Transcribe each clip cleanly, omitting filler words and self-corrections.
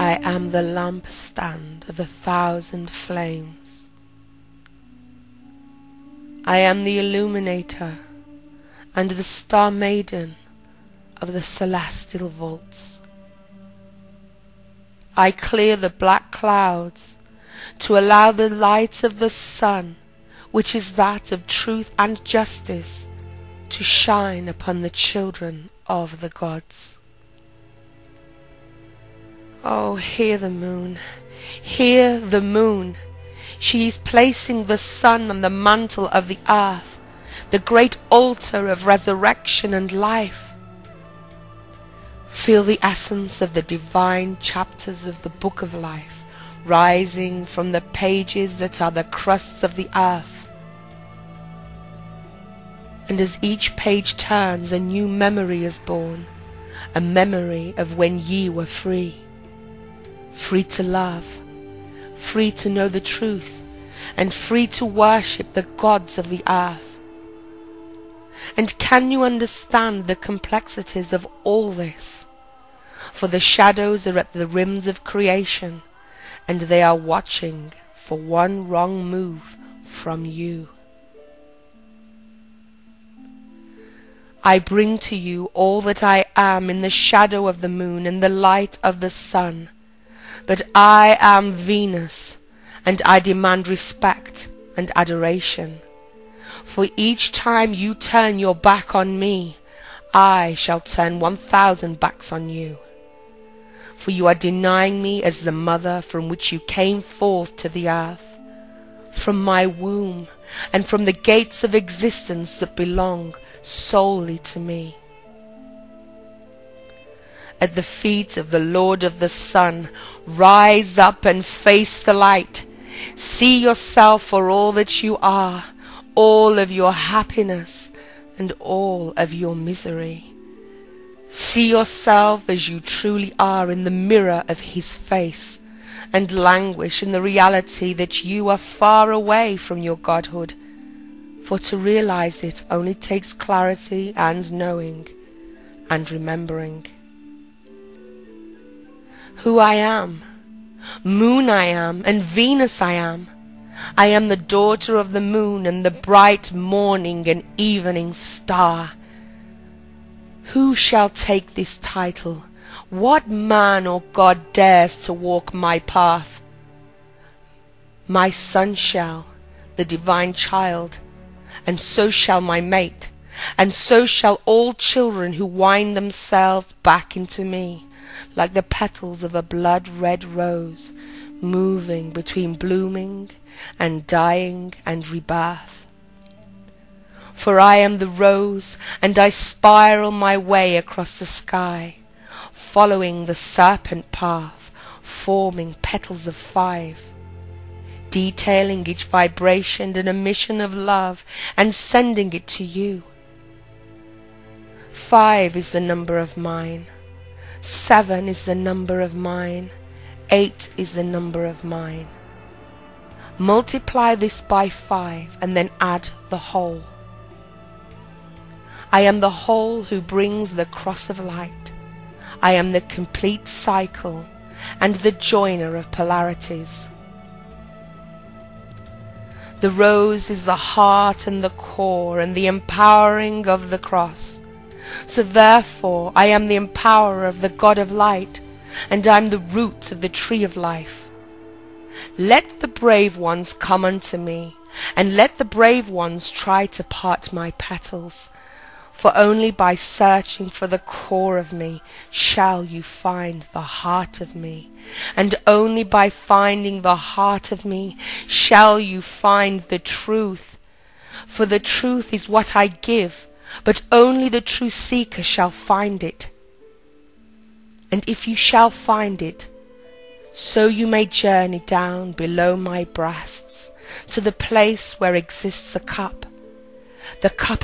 I am the lampstand of 1,000 flames. I am the illuminator and the star maiden of the celestial vaults. I clear the black clouds to allow the light of the sun, which is that of truth and justice, to shine upon the children of the gods. Oh, hear the moon, hear the moon. She is placing the sun on the mantle of the earth, the great altar of resurrection and life. Feel the essence of the divine chapters of the book of life rising from the pages that are the crusts of the earth. And as each page turns, a new memory is born, a memory of when ye were free. Free to love, free to know the truth, and free to worship the gods of the earth. And can you understand the complexities of all this? For the shadows are at the rims of creation, and they are watching for one wrong move from you. I bring to you all that I am in the shadow of the moon and the light of the sun. But I am Venus, and I demand respect and adoration. For each time you turn your back on me, I shall turn 1,000 backs on you. For you are denying me as the mother from which you came forth to the earth, from my womb, and from the gates of existence that belong solely to me. At the feet of the Lord of the Sun, rise up and face the light. See yourself for all that you are, all of your happiness and all of your misery. See yourself as you truly are in the mirror of his face, and languish in the reality that you are far away from your godhood. For to realize it only takes clarity and knowing and remembering. Who I am, moon I am, and Venus I am. I am the daughter of the moon and the bright morning and evening star. Who shall take this title? What man or god dares to walk my path? My son shall, the divine child, and so shall my mate, and so shall all children who wind themselves back into me, like the petals of a blood-red rose, moving between blooming and dying and rebirth. For I am the rose, and I spiral my way across the sky, following the serpent path, forming petals of 5, detailing each vibration and emission of love, and sending it to you. 5 is the number of mine. 7 is the number of mine. 8 is the number of mine. Multiply this by 5 and then add the whole. I am the whole who brings the cross of light. I am the complete cycle and the joiner of polarities. The rose is the heart and the core and the empowering of the cross. So therefore I am the empowerer of the God of light, and I am the root of the tree of life. Let the brave ones come unto me, and let the brave ones try to part my petals. For only by searching for the core of me shall you find the heart of me, and only by finding the heart of me shall you find the truth. For the truth is what I give, but only the true seeker shall find it. And if you shall find it, so you may journey down below my breasts to the place where exists the cup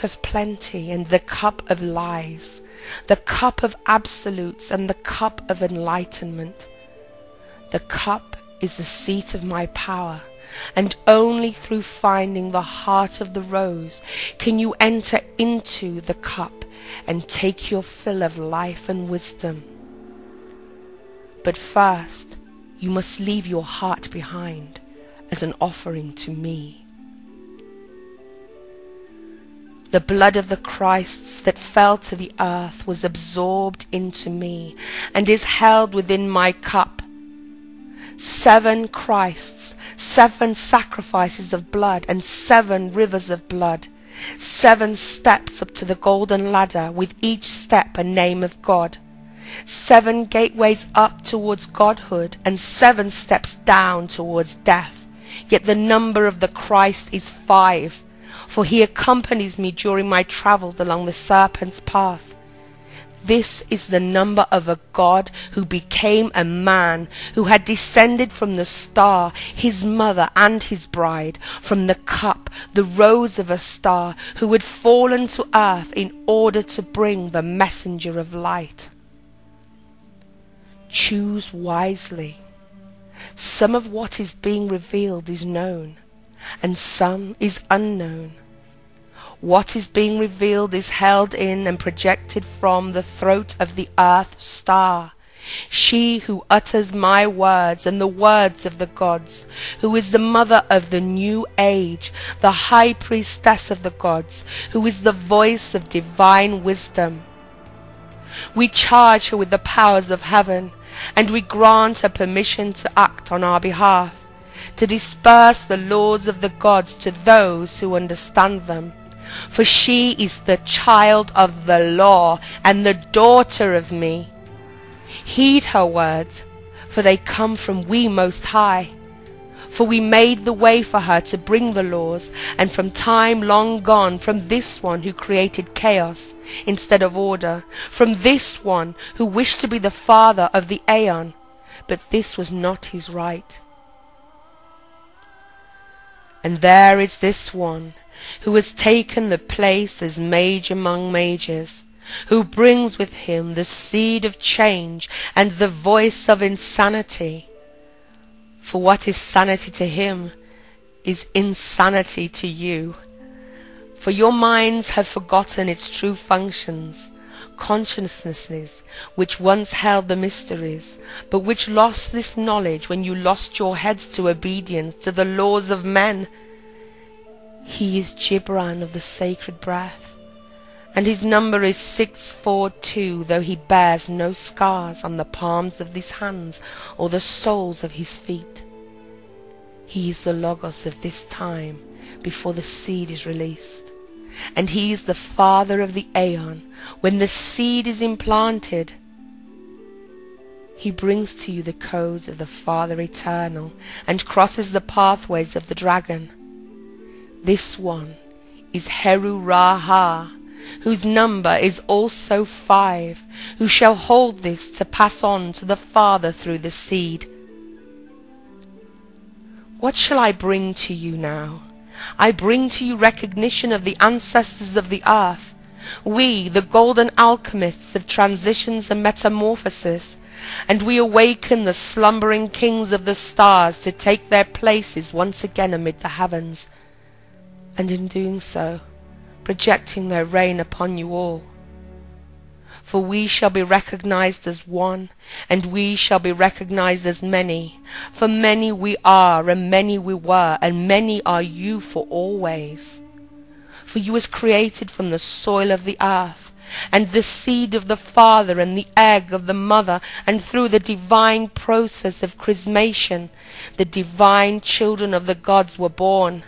of plenty and the cup of lies, the cup of absolutes and the cup of enlightenment. The cup is the seat of my power, and only through finding the heart of the rose can you enter into the cup and take your fill of life and wisdom. But first, you must leave your heart behind as an offering to me. The blood of the Christs that fell to the earth was absorbed into me and is held within my cup. 7 Christs, 7 sacrifices of blood, and 7 rivers of blood. 7 steps up to the golden ladder, with each step a name of God. 7 gateways up towards godhood, and 7 steps down towards death. Yet the number of the Christ is 5, for he accompanies me during my travels along the serpent's path. This is the number of a God who became a man, who had descended from the star, his mother and his bride, from the cup, the rose of a star, who had fallen to earth in order to bring the messenger of light. Choose wisely. Some of what is being revealed is known, and some is unknown. What is being revealed is held in and projected from the throat of the earth star, she who utters my words and the words of the gods, who is the mother of the new age, the high priestess of the gods, who is the voice of divine wisdom. We charge her with the powers of heaven, and we grant her permission to act on our behalf, to disperse the laws of the gods to those who understand them. For she is the child of the law and the daughter of me. Heed her words, for they come from we Most High. For we made the way for her to bring the laws, and from time long gone, from this one who created chaos instead of order, from this one who wished to be the father of the aeon, but this was not his right. And there is this one who has taken the place as mage among mages, who brings with him the seed of change and the voice of insanity. For what is sanity to him is insanity to you. For your minds have forgotten its true functions, consciousnesses which once held the mysteries, but which lost this knowledge when you lost your heads to obedience to the laws of men. He is Gibran of the sacred breath, and his number is 642, though he bears no scars on the palms of his hands or the soles of his feet. He is the Logos of this time before the seed is released, and he is the father of the aeon when the seed is implanted. He brings to you the codes of the Father Eternal and crosses the pathways of the dragon. This one is Heru Raha, whose number is also 5, who shall hold this to pass on to the Father through the seed. What shall I bring to you now? I bring to you recognition of the ancestors of the earth. We, the golden alchemists of transitions and metamorphosis, and we awaken the slumbering kings of the stars to take their places once again amid the heavens, and in doing so, projecting their reign upon you all. For we shall be recognized as one, and we shall be recognized as many. For many we are, and many we were, and many are you for always. For you was created from the soil of the earth, and the seed of the father and the egg of the mother, and through the divine process of chrismation, the divine children of the gods were born.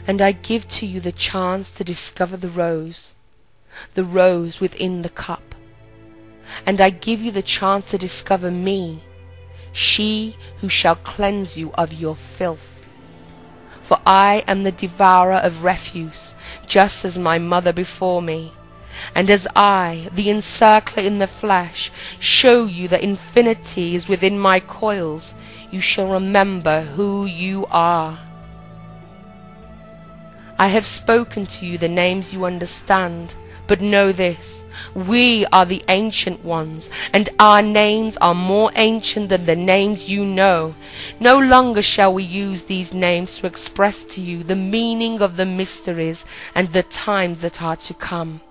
And I give to you the chance to discover the rose within the cup. And I give you the chance to discover me, she who shall cleanse you of your filth. For I am the devourer of refuse, just as my mother before me. And as I, the encircler in the flesh, show you that infinity is within my coils, you shall remember who you are. I have spoken to you the names you understand, but know this, we are the ancient ones, and our names are more ancient than the names you know. No longer shall we use these names to express to you the meaning of the mysteries and the times that are to come.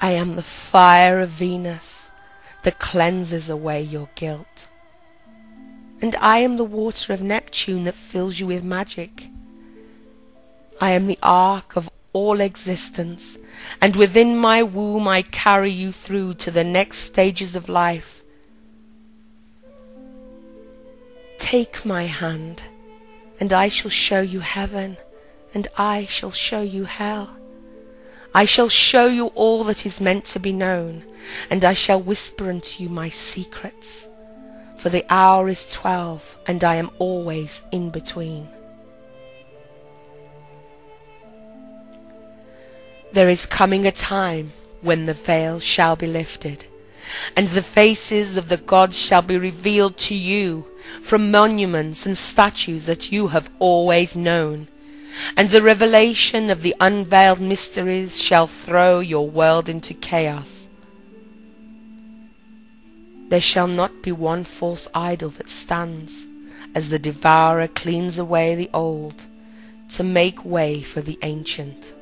I am the fire of Venus, that cleanses away your guilt. And I am the water of Neptune that fills you with magic. I am the ark of all existence, and within my womb I carry you through to the next stages of life. Take my hand, and I shall show you heaven, and I shall show you hell. I shall show you all that is meant to be known, and I shall whisper unto you my secrets. For the hour is 12, and I am always in between. There is coming a time when the veil shall be lifted, and the faces of the gods shall be revealed to you from monuments and statues that you have always known, and the revelation of the unveiled mysteries shall throw your world into chaos. There shall not be one false idol that stands, as the devourer cleans away the old, to make way for the ancient.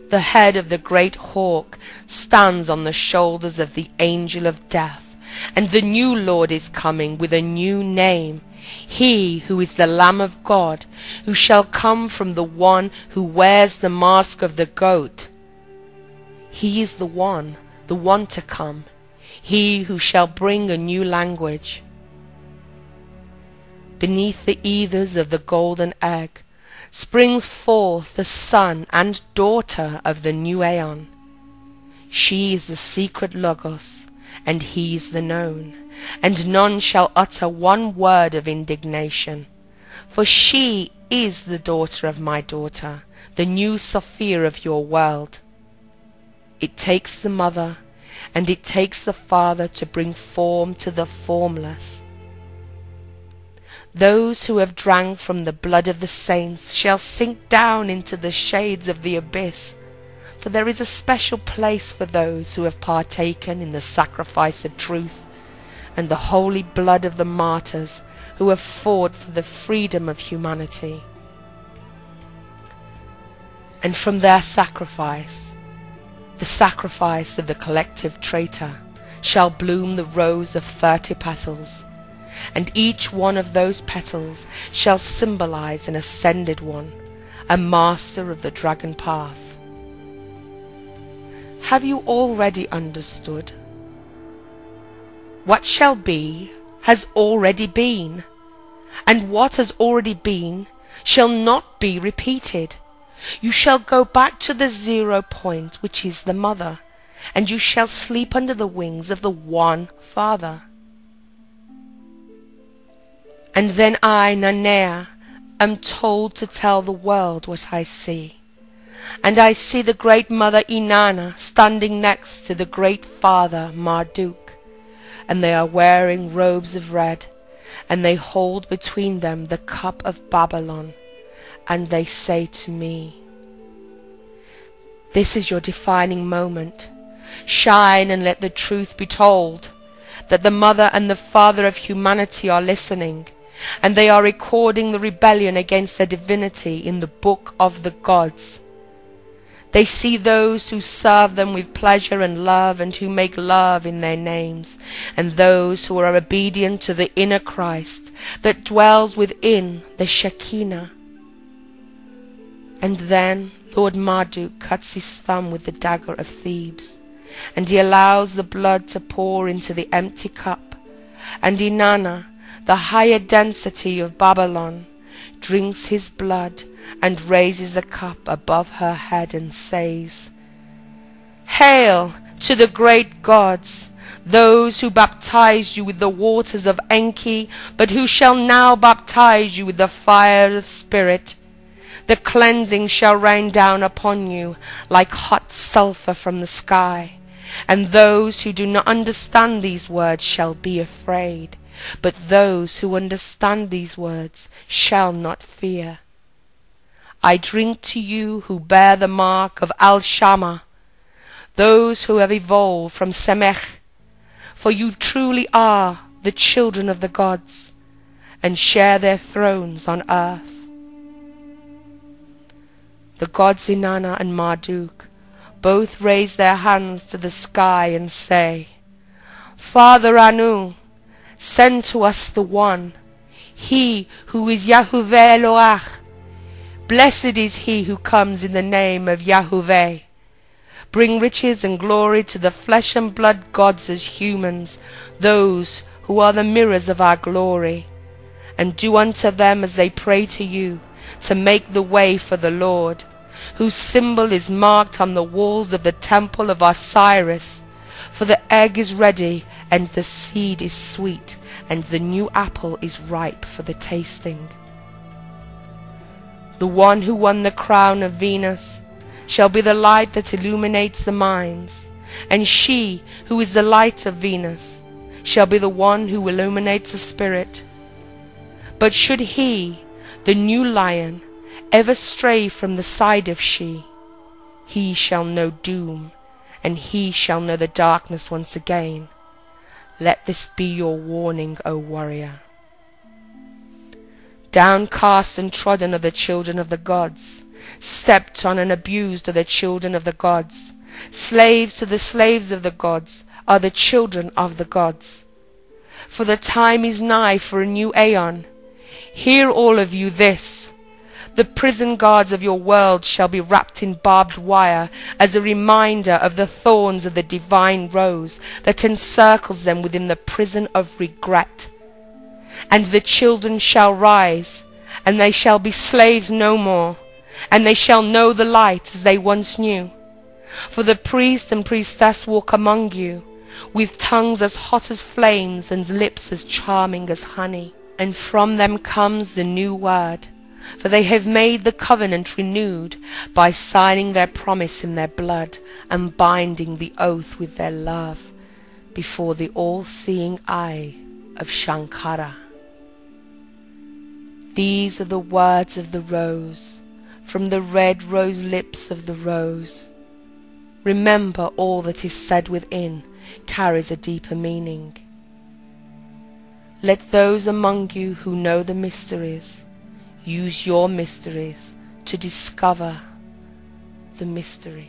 The head of the great hawk stands on the shoulders of the angel of death, and the new Lord is coming with a new name, he who is the Lamb of God, who shall come from the one who wears the mask of the goat. He is the one to come, he who shall bring a new language. Beneath the ethers of the golden egg springs forth the son and daughter of the new aeon. She is the secret Logos, and he is the known, and none shall utter one word of indignation. For she is the daughter of my daughter, the new Sophia of your world. It takes the mother, and it takes the father to bring form to the formless. Those who have drank from the blood of the saints shall sink down into the shades of the abyss, for there is a special place for those who have partaken in the sacrifice of truth and the holy blood of the martyrs who have fought for the freedom of humanity. And from their sacrifice, the sacrifice of the collective traitor, shall bloom the rose of 30 petals, and each one of those petals shall symbolize an ascended one, a master of the dragon path. Have you already understood? What shall be has already been, and what has already been shall not be repeated. You shall go back to the 0 point, which is the mother, and you shall sleep under the wings of the one Father. And then I, Nanea, am told to tell the world what I see. And I see the great mother Inanna standing next to the great father Marduk, and they are wearing robes of red, and they hold between them the cup of Babylon, and they say to me, "This is your defining moment. Shine and let the truth be told, that the mother and the father of humanity are listening, and they are recording the rebellion against their divinity in the book of the gods. They see those who serve them with pleasure and love, and who make love in their names, and those who are obedient to the inner Christ that dwells within the Shekinah." And then Lord Marduk cuts his thumb with the dagger of Thebes, and he allows the blood to pour into the empty cup, and Inanna, the higher density of Babylon, drinks his blood and raises the cup above her head and says, "Hail to the great gods, those who baptized you with the waters of Enki, but who shall now baptize you with the fire of spirit. The cleansing shall rain down upon you like hot sulphur from the sky, and those who do not understand these words shall be afraid, but those who understand these words shall not fear. I drink to you who bear the mark of Al-Shama, those who have evolved from Semech, for you truly are the children of the gods, and share their thrones on earth." The gods Inanna and Marduk both raise their hands to the sky and say, Father Anu, send to us the One, He who is Yahuwah Eloach. Blessed is he who comes in the name of Yahuwah. Bring riches and glory to the flesh and blood gods as humans, those who are the mirrors of our glory. And do unto them as they pray to you, to make the way for the Lord, whose symbol is marked on the walls of the temple of Osiris. For the egg is ready, and the seed is sweet, and the new apple is ripe for the tasting. The one who won the crown of Venus shall be the light that illuminates the minds, and she who is the light of Venus shall be the one who illuminates the spirit. But should he, the new lion, ever stray from the side of she, he shall know doom, and he shall know the darkness once again. Let this be your warning, O warrior. Downcast and trodden are the children of the gods, stepped on and abused are the children of the gods. Slaves to the slaves of the gods are the children of the gods. For the time is nigh for a new aeon. Hear all of you this. The prison guards of your world shall be wrapped in barbed wire as a reminder of the thorns of the divine rose that encircles them within the prison of regret. And the children shall rise, and they shall be slaves no more, and they shall know the light as they once knew. For the priest and priestess walk among you, with tongues as hot as flames and lips as charming as honey. And from them comes the new word, for they have made the covenant renewed by signing their promise in their blood and binding the oath with their love before the all-seeing eye of Shankara. These are the words of the rose, from the red rose lips of the rose. Remember, all that is said within carries a deeper meaning. Let those among you who know the mysteries use your mysteries to discover the mystery.